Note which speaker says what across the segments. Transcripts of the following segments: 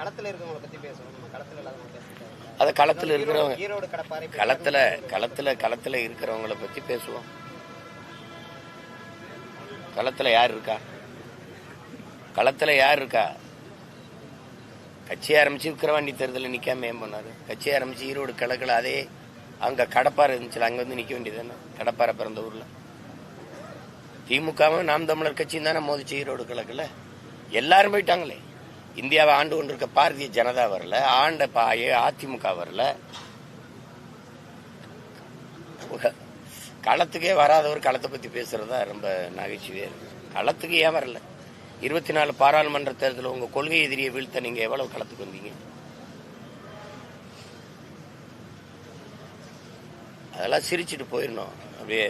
Speaker 1: களத்துல இருக்கவங்களை பத்தி பேசுவோம். நம்ம களத்துல இல்லாதவங்க பேசுறோம்.
Speaker 2: அது களத்துல இருக்கிறவங்க
Speaker 1: ஈரோடு கடப்பாறை
Speaker 2: களத்துல இருக்கிறவங்கள பத்தி பேசுவோம். களத்துல யார் இருக்கா? கட்சி ஆரம்பிச்சு விக்கிரவாண்டி தேர்தலில் நிக்காம ஏன் பண்ணாரு? கட்சி ஆரம்பிச்சு ஈரோடு கிழக்குல அதே அங்க கடப்பாறை இருந்துச்சு, அங்க வந்து நிக்க வேண்டியது. கடப்பாறை பிறந்த ஊர்ல திமுகவும் நாம் தமிழர் கட்சியும் தானே மோதிச்சு ஈரோடு கிழக்குல. எல்லாரும் போயிட்டாங்களே. இந்தியாவை ஆண்டு கொண்டிருக்க பாரதிய ஜனதா வரல, ஆண்ட அதிமுக வரல. களத்துக்கே வராதவர் களத்தை பத்தி பேசுறதா ரொம்ப நகைச்சுவையா இருக்கு. களத்துக்கு ஏன் வரல? 24 பாராளுமன்ற தேர்தலில் உங்க கொள்கை எதிரியை வீழ்த்த நீங்க எவ்வளவு களத்துக்கு வந்தீங்க? அதெல்லாம் சிரிச்சுட்டு போயிடணும். அப்படியே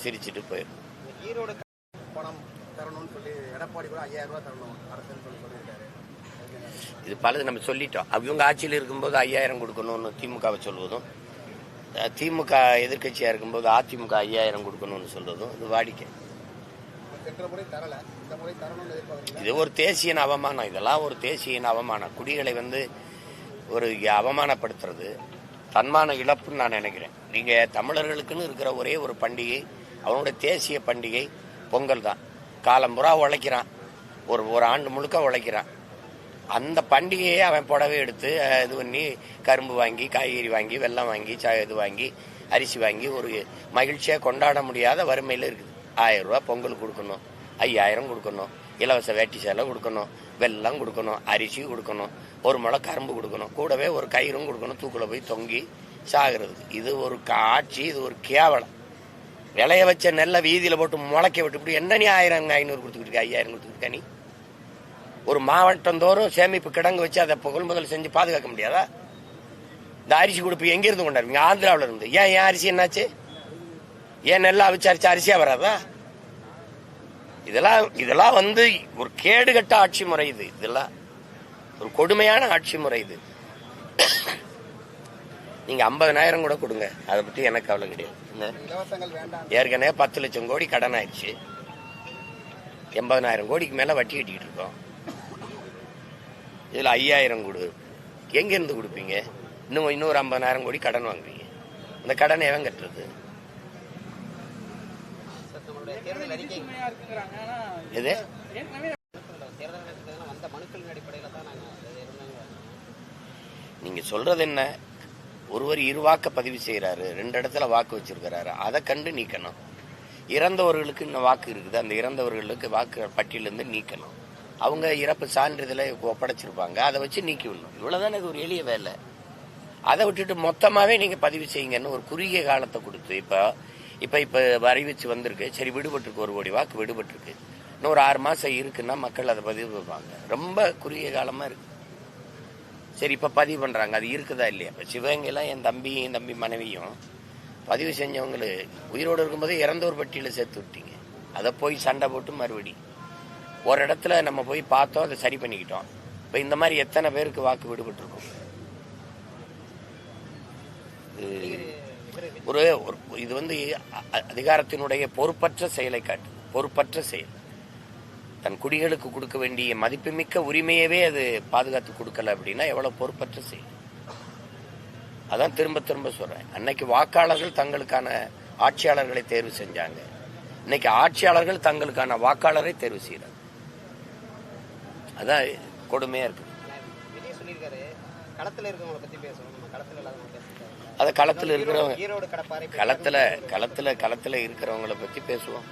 Speaker 2: சிரிச்சுட்டு போயிடணும்.
Speaker 1: ஈரோடு பணம் தரணும்னு சொல்லி எடப்பாடி கூட 5000 ரூபாய் தரணும் அரசுன்னு சொல்லியிருக்காரு.
Speaker 2: இது பலது நம்ம சொல்லிட்டோம். அவங்க ஆட்சியில் இருக்கும்போது 5000 கொடுக்கணும்னு திமுகவை சொல்வதும், திமுக எதிர்கட்சியா இருக்கும்போது அதிமுக 5000 கொடுக்கணும்னு சொல்றதும் இது வாடிக்கை. இது ஒரு தேசிய அவமானம். இதெல்லாம் ஒரு தேசிய அவமானம். குடிகளை ஒரு அவமானப்படுத்துறது தன்மான இழப்புன்னு நான் நினைக்கிறேன். நீங்க தமிழர்களுக்குன்னு இருக்கிற ஒரே ஒரு பண்டிகை, அவனுடைய தேசிய பண்டிகை பொங்கல் தான். காலம்புறா உழைக்கிறான், ஒரு ஆண்டு முழுக்க உழைக்கிறான். அந்த பண்டிகையை அவன் புடவை எடுத்து இது பண்ணி கரும்பு வாங்கி, காய்கறி வாங்கி, வெல்லம் வாங்கி, இது வாங்கி, அரிசி வாங்கி ஒரு மகிழ்ச்சியா கொண்டாட முடியாத வறுமையில இருக்குது. 1000 ரூபாய் பொங்கல் கொடுக்கணும், 5000 கொடுக்கணும், இலவச வேட்டி சேலை கொடுக்கணும், வெல்லம் கொடுக்கணும், அரிசி கொடுக்கணும், ஒரு முளை கரும்பு கொடுக்கணும், கூடவே ஒரு கயிறும் கொடுக்கணும், தூக்குல போய் தொங்கி சாகிறது. இது ஒரு ஆட்சி, இது ஒரு கேவலம். விளைய வச்ச நெல்லை வீதியில போட்டு முளைக்க விட்டு இப்படி என்ன நீ 1000 500 கொடுத்துக்கிட்டு 5000 கொடுத்துக்கிட்டா? நீ ஒரு மாவட்டம் தோறும் சேமிப்பு கிடங்கு வச்சு அதை கொள்முதல் செஞ்சு பாதுகாக்க முடியாதா? இந்த அரிசி கொடுப்பு எங்க இருந்து கொண்டாருவீங்க? ஆந்திராவில இருந்து. ஏன் அரிசி என்னாச்சு? ஏன் நெல்லை அவிச்சாரிச்சு அரிசியா வராதா? இதெல்லாம் ஒரு கேடுகட்ட ஆட்சி முறை. இதெல்லாம் ஒரு கொடுமையான ஆட்சி முறை. இது நீங்க 50,000 கூட கொடுங்க, அதை பத்தி எனக்கு கவலை கிடையாது. ஏற்கனவே 10 லட்சம் கோடி கடன் ஆயிடுச்சு. 80,000 கோடிக்கு மேல வட்டி கட்டிக்கிட்டு இருக்கோம். இதுல 5000 கொடு. எங்க இருந்து கொடுப்பீங்க? இன்னொரு 50,000 கோடி கடன் வாங்குவீங்க. இந்த கடனை எவன் கட்டுறது? நீங்க சொல்றது என்ன? ஒருவர் 2 வாக்க பதிவு செய்யறாரு, 2 இடத்துல வாக்கு வச்சிருக்கிறாரு, அதை கண்டு நீக்கணும். இறந்தவர்களுக்கு இன்னும் வாக்கு இருக்குது, அந்த இறந்தவர்களுக்கு வாக்கு பட்டியலிருந்து நீக்கணும். அவங்க இறப்பு சான்றிதழை ஒப்படைச்சிருப்பாங்க, அதை வச்சு நீக்கி விடணும். இவ்வளவுதானே இது ஒரு எளிய வேலை. அதை விட்டுட்டு மொத்தமாவே நீங்க பதிவு செய்யுங்கன்னு ஒரு குறுகிய காலத்தை கொடுத்து இப்ப அறிவிச்சு வந்திருக்கு. சரி, விடுபட்டிருக்கு, 1 கோடி வாக்கு விடுபட்டிருக்கு, இன்னொரு 6 மாசம் இருக்குன்னா மக்கள் அதை பதிவு வைப்பாங்க. ரொம்ப குறுகிய காலமா இருக்கு. சரி, இப்ப பதிவு பண்றாங்க, அது இருக்குதா இல்லையா? இப்ப சிவகங்கையெல்லாம் என் தம்பி மனைவியும் பதிவு செஞ்சவங்களு உயிரோடு இருக்கும்போதே இறந்தோர் பட்டியல சேர்த்து விட்டீங்க. அதை போய் சண்டை போட்டு மறுபடி ஒரு இடத்துல நம்ம போய் பார்த்தோம், அதை சரி பண்ணிக்கிட்டோம். இப்ப இந்த மாதிரி எத்தனை பேருக்கு வாக்கு விடுபட்டு இருக்கும்? இது அதிகாரத்தினுடைய பொறுப்பற்ற செயலை காட்டு. பொறுப்பற்ற செயல். தன் குடிகளுக்கு கொடுக்க வேண்டிய மதிப்புமிக்க உரிமையவே அது பாதுகாத்து கொடுக்கல அப்படின்னா எவ்வளவு பொறுப்பற்ற செயல். அதான் திரும்ப சொல்றேன். அன்னைக்கு வாக்காளர்கள் தங்களுக்கான ஆட்சியாளர்களை தேர்வு செஞ்சாங்க, இன்னைக்கு ஆட்சியாளர்கள் தங்களுக்கான வாக்காளரை தேர்வு செய்யறாங்க. அதான் கொடுமையா இருக்கு. அத களத்துல இருக்கிறவங்க களத்துல இருக்கிறவங்களை பத்தி பேசுவோம்.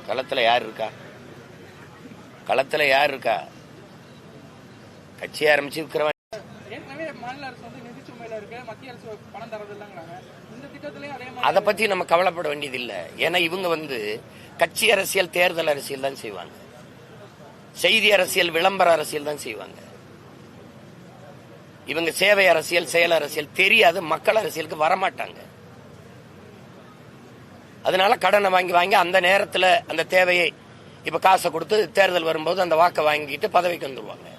Speaker 2: களத்துல யார் இருக்கா? கட்சி ஆரம்பிச்சு விக்கிரவாண்டி அதை பத்தி நம்ம கவலைப்பட வேண்டியது இல்லை. ஏன்னா இவங்க கட்சி அரசியல், தேர்தல் அரசியல் தான் செய்வாங்க. செய்தி அரசியல், விளம்பர அரசியல் தான் செய்வாங்க. இவங்க சேவை அரசியல், செயல் அரசியல் தெரியாது. மக்கள் அரசியலுக்கு வரமாட்டாங்க. அதனால கடனை வாங்கி அந்த நேரத்தில் அந்த தேவையை இப்ப காசை கொடுத்து தேர்தல் வரும்போது அந்த வாக்கை வாங்கிட்டு பதவிக்கு வந்துருவாங்க.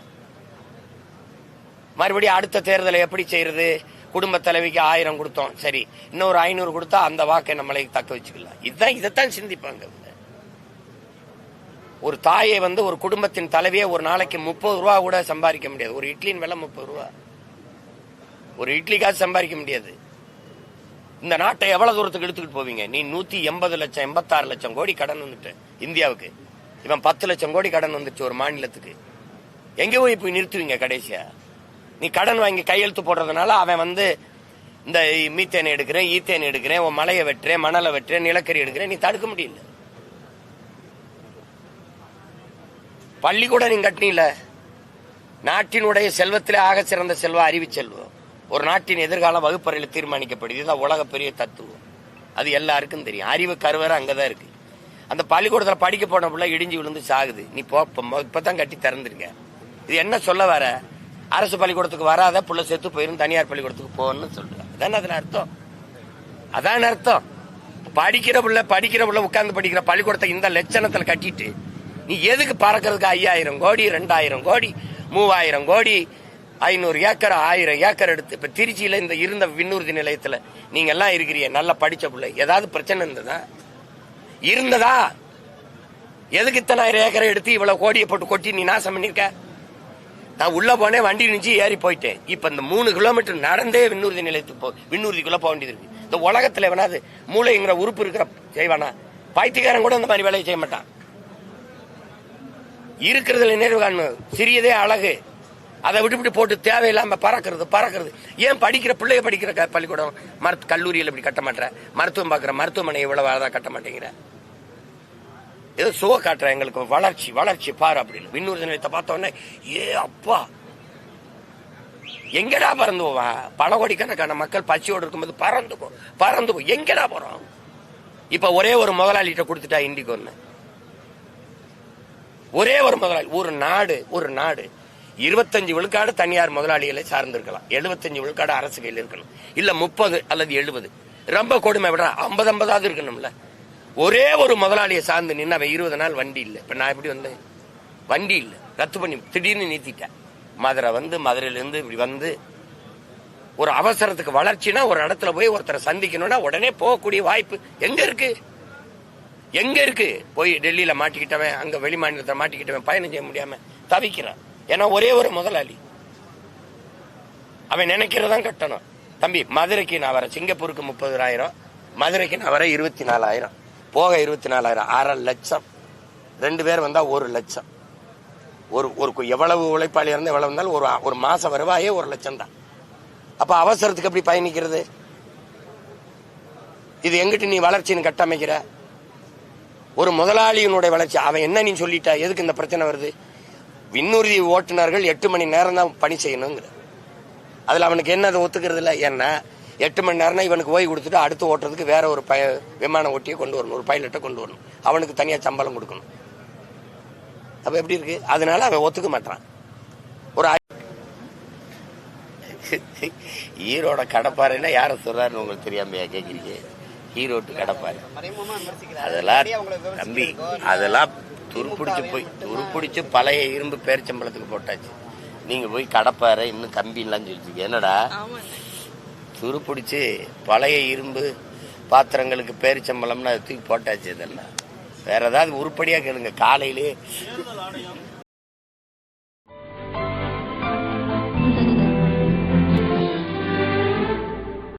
Speaker 2: மறுபடியும் அடுத்த தேர்தலை எப்படி செய்யறது? குடும்ப தலைவிக்கு 1000 கொடுத்தோம், சரி இன்னொரு 500 கொடுத்தா அந்த வாக்கை நம்மளை தக்க வச்சுக்கலாம். இதைத்தான் சிந்திப்பாங்க. ஒரு தாயை வந்து ஒரு குடும்பத்தின் தலைவியை ஒரு நாளைக்கு 30 ரூபா கூட சம்பாதிக்க முடியாது. ஒரு இட்லியின் விலை 30 ரூபா. ஒரு இட்லிக்காக சம்பாதிக்க முடியாது. இந்த நாட்டை எவ்வளவு தூரத்துக்கு எடுத்துக்கிட்டு போவீங்க? நீ 180 லட்சம் 86 லட்சம் கோடி கடன் வந்துட்டு இந்தியாவுக்கு. இவன் 10 லட்சம் கோடி கடன் வந்துச்சு ஒரு மாநிலத்துக்கு. எங்க போய் நிறுத்துவீங்க கடைசியா? நீ கடன் வாங்கி கையெழுத்து போடுறதுனால அவன் வந்து இந்த மீத்தேன் எடுக்கிறேன், ஈத்தேன் எடுக்கிறேன், உன் மலையை வெட்டுறேன், மணலை வெட்டுறேன், நிலக்கரி எடுக்கிறேன், நீ தடுக்க முடியல. பள்ளி கூட நீங்க கட்டினீல. நாட்டினுடைய செல்வத்திலே ஆக சிறந்த செல்வம் அறிவு செல்வம். ஒரு நாட்டின் எதிர்காலம் வகுப்பறையில் தீர்மானிக்கப்படுது. இதுதான் உலக பெரிய தத்துவம். அது எல்லாருக்கும் தெரியும். அறிவு கருவறை அங்கதான் இருக்கு. அந்த பள்ளிக்கூடத்தில் படிக்க போன பிள்ளை இடிஞ்சு விழுந்து சாகுது. நீ இப்பதான் கட்டி திறந்துருங்க. இது என்ன சொல்ல வர? அரசு பள்ளிக்கூடத்துக்கு வராத புள்ள செத்து போயிரும், தனியார் பள்ளிக்கூடத்துக்கு போன்னு சொல்ற. அதான் அதுல அர்த்தம். அதான் அர்த்தம். படிக்கிற புள்ள உட்கார்ந்து படிக்கிற பள்ளிக்கூடத்தை இந்த லட்சணத்துல கட்டிட்டு நீ எதுக்கு பறக்கிறதுக்கு 5000 கோடி 2000 கோடி 3000 கோடி 500 ஏக்கர் 1000 ஏக்கர் எடுத்து இப்ப திருச்சியில இந்த இருந்த விண்ணூர்தி நிலையத்துல நீங்க எல்லாம் இருக்கிறீங்க, நல்லா படிச்ச பிள்ளை. ஏதாவது பிரச்சனை இருந்ததா? எதுக்கு இத்தனை 1000 ஏக்கரை எடுத்து இவ்வளவு கோடியை போட்டு கொட்டி நீ நாசம் பண்ணிருக்க? நான் உள்ள போனேன், வண்டி நினைச்சு ஏறி போயிட்டேன். இப்ப இந்த 3 கிலோமீட்டர் நடந்தே விண்ணூர்தி நிலையத்துக்கு விண்ணூர்திக்குள்ள போக வேண்டியது இருக்கு. இந்த உலகத்துல வேணாது மூளைங்கிற உறுப்பு இருக்கிற செய்வானா? பைத்தியக்காரன் கூட இந்த மாதிரி வேலையை செய்ய மாட்டான். இருக்கிறதுல நேர்வு காணும். சிறியதே அழகு. அதை விட்டு போட்டு தேவையில்லாம பறக்கிறது. ஏன் படிக்கிற பிள்ளைய படிக்கிற பள்ளிக்கூடம் கல்லூரியில் இப்படி கட்ட மாட்டேற? மருத்துவம் பார்க்கிற மருத்துவமனை இவ்வளவு அழகா கட்ட மாட்டேங்கிற? ஏதோ சுக காட்டுற எங்களுக்கு வளர்ச்சி பாரு அப்படின்னு. விண்ணூர்தி நிலையத்தை பார்த்தோன்னே ஏ அப்பா எங்கடா பறந்து போவான்? பல கோடிக்கணக்கான மக்கள் பசியோடு இருக்கும்போது பறந்து எங்கடா போறோம்? இப்ப ஒரே ஒரு முதலாளிகிட்ட கொடுத்துட்டா இண்டிகோன்னு. ஒரே ஒரு முதலாளி. ஒரு நாடு 25 விழுக்காடு தனியார் முதலாளிகளை சார்ந்திருக்கலாம், 75 விழுக்காடு அரசு கையில் இருக்கணும். இல்ல 30 அல்லது 70. ரொம்ப கொடுமை விட 50 இருக்கணும்ல. ஒரே ஒரு முதலாளியை சார்ந்து நின்று அவன் 20 நாள் வண்டி இல்லை. இப்ப நான் எப்படி வந்தேன்? வண்டி இல்லை, ரத்து பண்ணி திடீர்னு நீத்திட்டேன். மதுரையிலிருந்து இப்படி வந்து ஒரு அவசரத்துக்கு வளர்ச்சினா ஒரு இடத்துல போய் ஒருத்தரை சந்திக்கணும்னா உடனே போகக்கூடிய வாய்ப்பு எங்க இருக்கு? போய் டெல்லியில மாட்டிக்கிட்டவன், அங்க வெளி மாநிலத்தை மாட்டிக்கிட்டவன் பயணம் செய்ய முடியாம தவிக்கிறான். ஏன்னா ஒரே ஒரு முதலாளி. அவன் நினைக்கிறதான் கட்டணும். தம்பி, மதுரைக்கு நான் வரேன், சிங்கப்பூருக்கு 30,000, மதுரைக்கு நான் வரேன் 24,000, போக 24,000, 1/2 லட்சம். 2 பேர் வந்தா 1 லட்சம். ஒரு எவ்வளவு உழைப்பாளி இருந்தா எவ்வளவு இருந்தாலும் ஒரு மாசம் வருவாயே 1 லட்சம் தான். அப்ப அவசரத்துக்கு எப்படி பயணிக்கிறது? இது எங்கிட்ட நீ வளர்ச்சின்னு கட்டமைக்கிற? ஒரு முதலாளியினுடைய வளர்ச்சி அவன் என்ன நீ சொல்லிட்டா? எதுக்கு இந்த பிரச்சனை வருது? விண்ணூர்தி ஓட்டுநர்கள் 8 மணி நேரம் தான் பணி செய்யணுங்கிற. அதுல அவனுக்கு என்ன அதை ஒத்துக்கிறது இல்லை. ஏன்னா 8 மணி நேரம்னா இவனுக்கு ஓய்வு கொடுத்துட்டு அடுத்து ஓட்டுறதுக்கு வேற ஒரு விமான ஓட்டியை கொண்டு வரணும், ஒரு பைலட்டை கொண்டு வரணும், அவனுக்கு தனியா சம்பளம் கொடுக்கணும். அப்ப எப்படி இருக்கு? அதனால அவன் ஒத்துக்க மாட்டான். ஒரு ஈரோட கடப்பாறைன்னா யார சொல்றாருன்னு உங்களுக்கு தெரியாமையா கேக்குறீங்க? ஈரோட்டு கடப்பாறை அதெல்லாம் தம்பி, அதெல்லாம் துருப்பிடிச்சு பழைய இரும்பு பேரிச்சம்பளத்துக்கு போட்டாச்சு. நீங்க போய் கடப்பாறை இன்னும் கம்பி எல்லாம் சொல்லிட்டு என்னடா? துருப்பிடிச்சு பழைய இரும்பு பாத்திரங்களுக்கு பேரிச்சம்பளம்னு தூக்கி போட்டாச்சு. இதெல்லாம் வேற ஏதாவது உருப்படியா கேளுங்க. காலையிலே